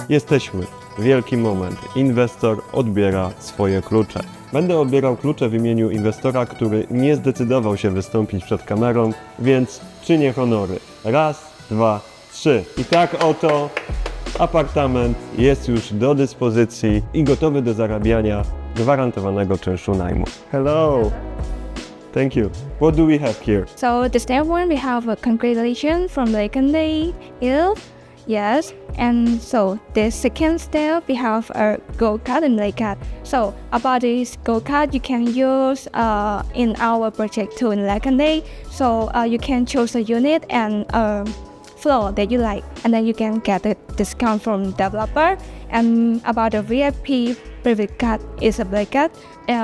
Jesteśmy. Wielki moment. Inwestor odbiera swoje klucze. Będę odbierał klucze w imieniu inwestora, który nie zdecydował się wystąpić przed kamerą, więc czynię honory. Raz, dwa, trzy. I tak oto apartament jest już do dyspozycji i gotowy do zarabiania gwarantowanego czynszu najmu. Hello! Thank you. What do we have here? So the step one, we have a congratulations from Lekande Hill. Yes, and so the second step, we have a gold card and lake card. So about this gold card, you can use in our project too in Lekande. So you can choose a unit and floor that you like, and then you can get a discount from developer. And about the VIP private card is a black card.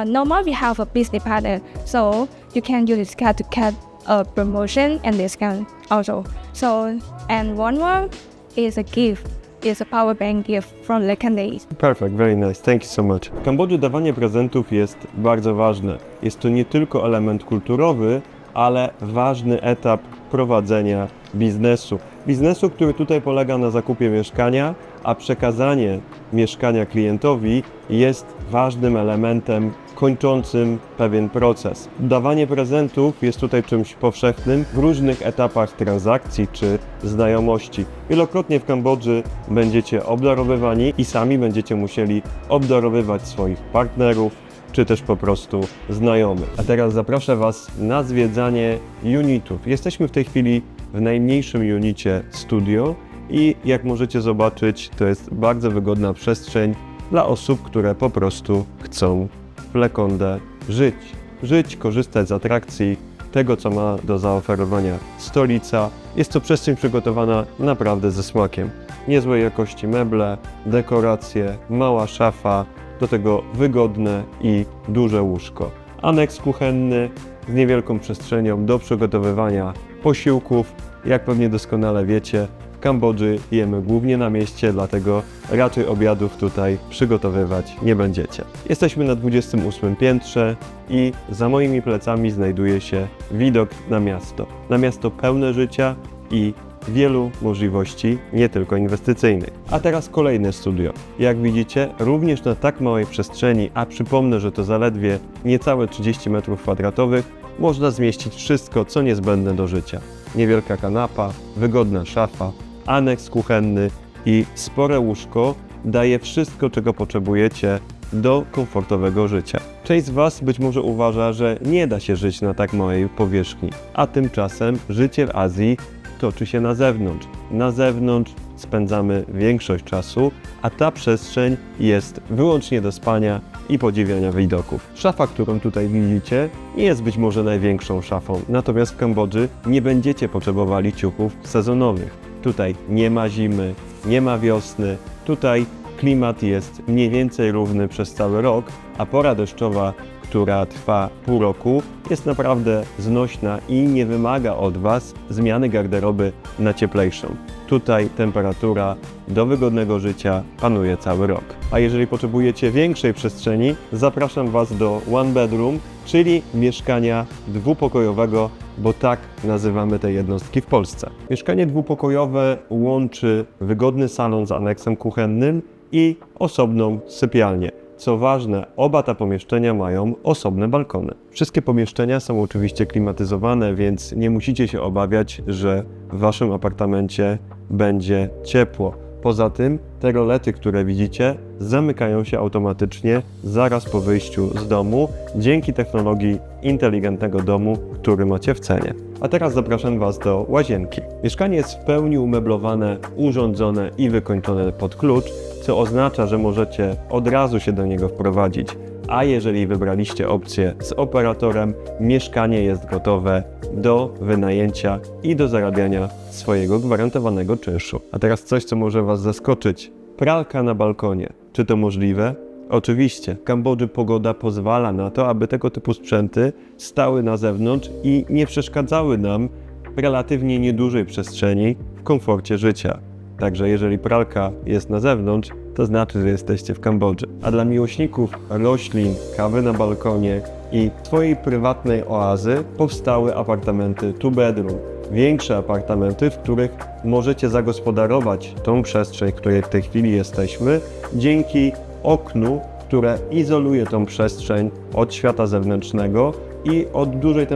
Normal, we have a business partner, so you can use this card to get a promotion and discount also. So, and one more is a gift. It's a power bank gift from Lekande. Perfect, very nice. Thank you so much. W Kambodży dawanie prezentów jest bardzo ważne. Jest to nie tylko element kulturowy, ale ważny etap prowadzenia biznesu. Biznesu, który tutaj polega na zakupie mieszkania, a przekazanie mieszkania klientowi jest ważnym elementem kończącym pewien proces. Dawanie prezentów jest tutaj czymś powszechnym w różnych etapach transakcji czy znajomości. Wielokrotnie w Kambodży będziecie obdarowywani i sami będziecie musieli obdarowywać swoich partnerów, czy też po prostu znajomych. A teraz zaproszę Was na zwiedzanie unitów. Jesteśmy w tej chwili w najmniejszym unicie studio i jak możecie zobaczyć, to jest bardzo wygodna przestrzeń dla osób, które po prostu chcą w Lekande żyć. Żyć, korzystać z atrakcji, tego co ma do zaoferowania stolica. Jest to przestrzeń przygotowana naprawdę ze smakiem. Niezłej jakości meble, dekoracje, mała szafa, do tego wygodne i duże łóżko. Aneks kuchenny z niewielką przestrzenią do przygotowywania posiłków. Jak pewnie doskonale wiecie, w Kambodży jemy głównie na mieście, dlatego raczej obiadów tutaj przygotowywać nie będziecie. Jesteśmy na 28 piętrze i za moimi plecami znajduje się widok na miasto. Na miasto pełne życia i wielu możliwości, nie tylko inwestycyjnych. A teraz kolejne studio. Jak widzicie, również na tak małej przestrzeni, a przypomnę, że to zaledwie niecałe 30 m2, można zmieścić wszystko, co niezbędne do życia. Niewielka kanapa, wygodna szafa, aneks kuchenny i spore łóżko daje wszystko, czego potrzebujecie do komfortowego życia. Część z Was być może uważa, że nie da się żyć na tak małej powierzchni, a tymczasem życie w Azji toczy się na zewnątrz. Na zewnątrz spędzamy większość czasu, a ta przestrzeń jest wyłącznie do spania i podziwiania widoków. Szafa, którą tutaj widzicie, nie jest być może największą szafą, natomiast w Kambodży nie będziecie potrzebowali ciuchów sezonowych. Tutaj nie ma zimy, nie ma wiosny, tutaj klimat jest mniej więcej równy przez cały rok, a pora deszczowa, która trwa pół roku, jest naprawdę znośna i nie wymaga od Was zmiany garderoby na cieplejszą. Tutaj temperatura do wygodnego życia panuje cały rok. A jeżeli potrzebujecie większej przestrzeni, zapraszam Was do one bedroom, czyli mieszkania dwupokojowego, bo tak nazywamy te jednostki w Polsce. Mieszkanie dwupokojowe łączy wygodny salon z aneksem kuchennym i osobną sypialnię. Co ważne, oba te pomieszczenia mają osobne balkony. Wszystkie pomieszczenia są oczywiście klimatyzowane, więc nie musicie się obawiać, że w Waszym apartamencie będzie ciepło. Poza tym te rolety, które widzicie, zamykają się automatycznie zaraz po wyjściu z domu dzięki technologii inteligentnego domu, który macie w cenie. A teraz zapraszam Was do łazienki. Mieszkanie jest w pełni umeblowane, urządzone i wykończone pod klucz, co oznacza, że możecie od razu się do niego wprowadzić. A jeżeli wybraliście opcję z operatorem, mieszkanie jest gotowe do wynajęcia i do zarabiania swojego gwarantowanego czynszu. A teraz coś, co może Was zaskoczyć. Pralka na balkonie. Czy to możliwe? Oczywiście. W Kambodży pogoda pozwala na to, aby tego typu sprzęty stały na zewnątrz i nie przeszkadzały nam w relatywnie niedużej przestrzeni w komforcie życia. Także jeżeli pralka jest na zewnątrz, to znaczy, że jesteście w Kambodży. A dla miłośników roślin, kawy na balkonie i swojej prywatnej oazy powstały apartamenty two bedroom. większe apartamenty, w których możecie zagospodarować tą przestrzeń, w której w tej chwili jesteśmy, dzięki oknu, które izoluje tą przestrzeń od świata zewnętrznego i od dużej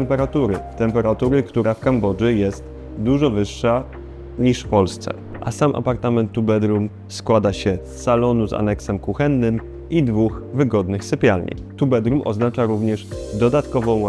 temperatury, która w Kambodży jest dużo wyższa niż w Polsce. A sam apartament two bedroom składa się z salonu z aneksem kuchennym i 2 wygodnych sypialni. Two bedroom oznacza również dodatkową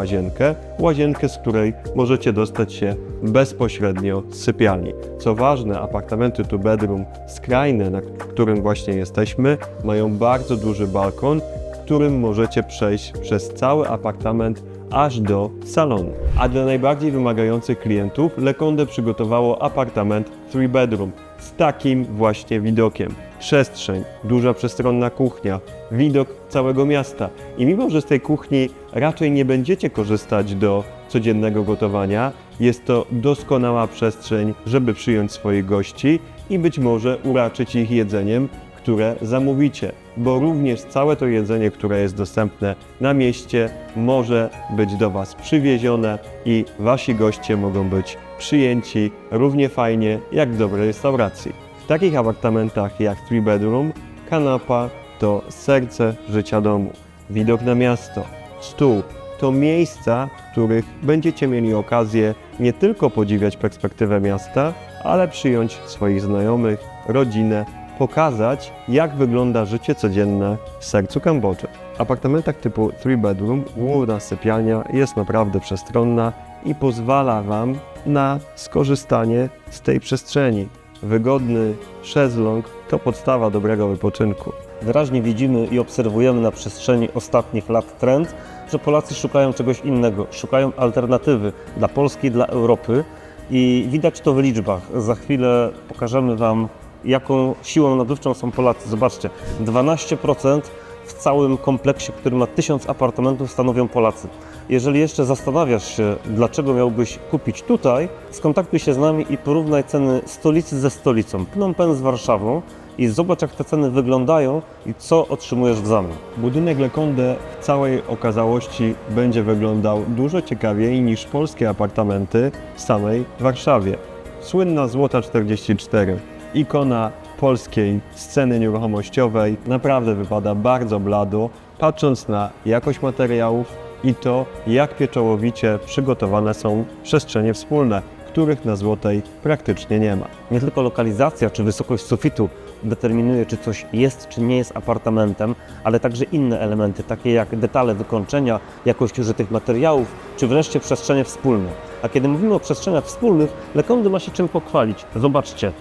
łazienkę, z której możecie dostać się bezpośrednio z sypialni. Co ważne, apartamenty two bedroom skrajne, na którym właśnie jesteśmy, mają bardzo duży balkon, którym możecie przejść przez cały apartament aż do salonu. A dla najbardziej wymagających klientów Le Conde przygotowało apartament three bedroom z takim właśnie widokiem. Przestrzeń, duża przestronna kuchnia, widok całego miasta. I mimo, że z tej kuchni raczej nie będziecie korzystać do codziennego gotowania, jest to doskonała przestrzeń, żeby przyjąć swoich gości i być może uraczyć ich jedzeniem, które zamówicie, bo również całe to jedzenie, które jest dostępne na mieście, może być do Was przywiezione i Wasi goście mogą być przyjęci równie fajnie jak w dobrej restauracji. W takich apartamentach jak three bedroom, kanapa to serce życia domu. Widok na miasto, stół to miejsca, w których będziecie mieli okazję nie tylko podziwiać perspektywę miasta, ale przyjąć swoich znajomych, rodzinę, pokazać, jak wygląda życie codzienne w sercu Kambodży. W apartamentach typu three bedroom główna sypialnia jest naprawdę przestronna i pozwala Wam na skorzystanie z tej przestrzeni. Wygodny szezlong to podstawa dobrego wypoczynku. Wyraźnie widzimy i obserwujemy na przestrzeni ostatnich lat trend, że Polacy szukają czegoś innego, szukają alternatywy dla Polski, dla Europy i widać to w liczbach. Za chwilę pokażemy Wam, jaką siłą nabywczą są Polacy. Zobaczcie, 12% w całym kompleksie, który ma 1000 apartamentów, stanowią Polacy. Jeżeli jeszcze zastanawiasz się, dlaczego miałbyś kupić tutaj, skontaktuj się z nami i porównaj ceny stolicy ze stolicą, Phnom Penh z Warszawą i zobacz, jak te ceny wyglądają i co otrzymujesz w zamian. Budynek Le Conde w całej okazałości będzie wyglądał dużo ciekawiej niż polskie apartamenty w samej Warszawie. Słynna Złota 44, ikona polskiej sceny nieruchomościowej, naprawdę wypada bardzo blado, patrząc na jakość materiałów i to, jak pieczołowicie przygotowane są przestrzenie wspólne, których na Złotej praktycznie nie ma. Nie tylko lokalizacja czy wysokość sufitu determinuje, czy coś jest, czy nie jest apartamentem, ale także inne elementy, takie jak detale wykończenia, jakość użytych materiałów, czy wreszcie przestrzenie wspólne. A kiedy mówimy o przestrzeniach wspólnych, Le Conde ma się czym pochwalić. Zobaczcie,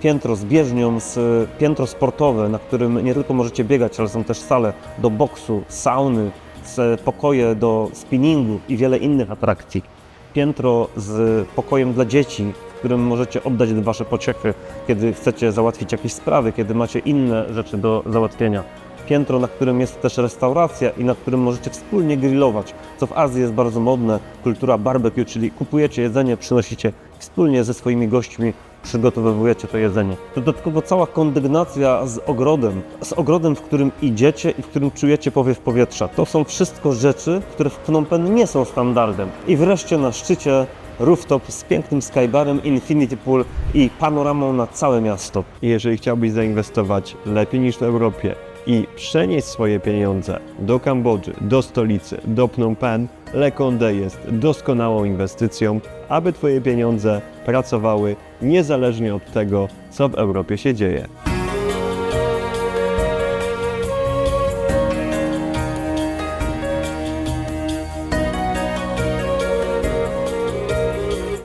piętro z bieżnią, piętro sportowe, na którym nie tylko możecie biegać, ale są też sale do boksu, sauny, pokoje do spinningu i wiele innych atrakcji. Piętro z pokojem dla dzieci, w którym możecie oddać Wasze pociechy, kiedy chcecie załatwić jakieś sprawy, kiedy macie inne rzeczy do załatwienia. Piętro, na którym jest też restauracja i na którym możecie wspólnie grillować, co w Azji jest bardzo modne, kultura barbecue, czyli kupujecie jedzenie, przynosicie wspólnie ze swoimi gośćmi, przygotowujecie to jedzenie. Dodatkowo cała kondygnacja z ogrodem, w którym idziecie i w którym czujecie powiew powietrza. To są wszystko rzeczy, które w Phnom Penh nie są standardem. I wreszcie na szczycie rooftop z pięknym skybarem, infinity pool i panoramą na całe miasto. I jeżeli chciałbyś zainwestować lepiej niż w Europie i przenieść swoje pieniądze do Kambodży, do stolicy, do Phnom Penh, Le Conde jest doskonałą inwestycją, aby Twoje pieniądze pracowały niezależnie od tego, co w Europie się dzieje.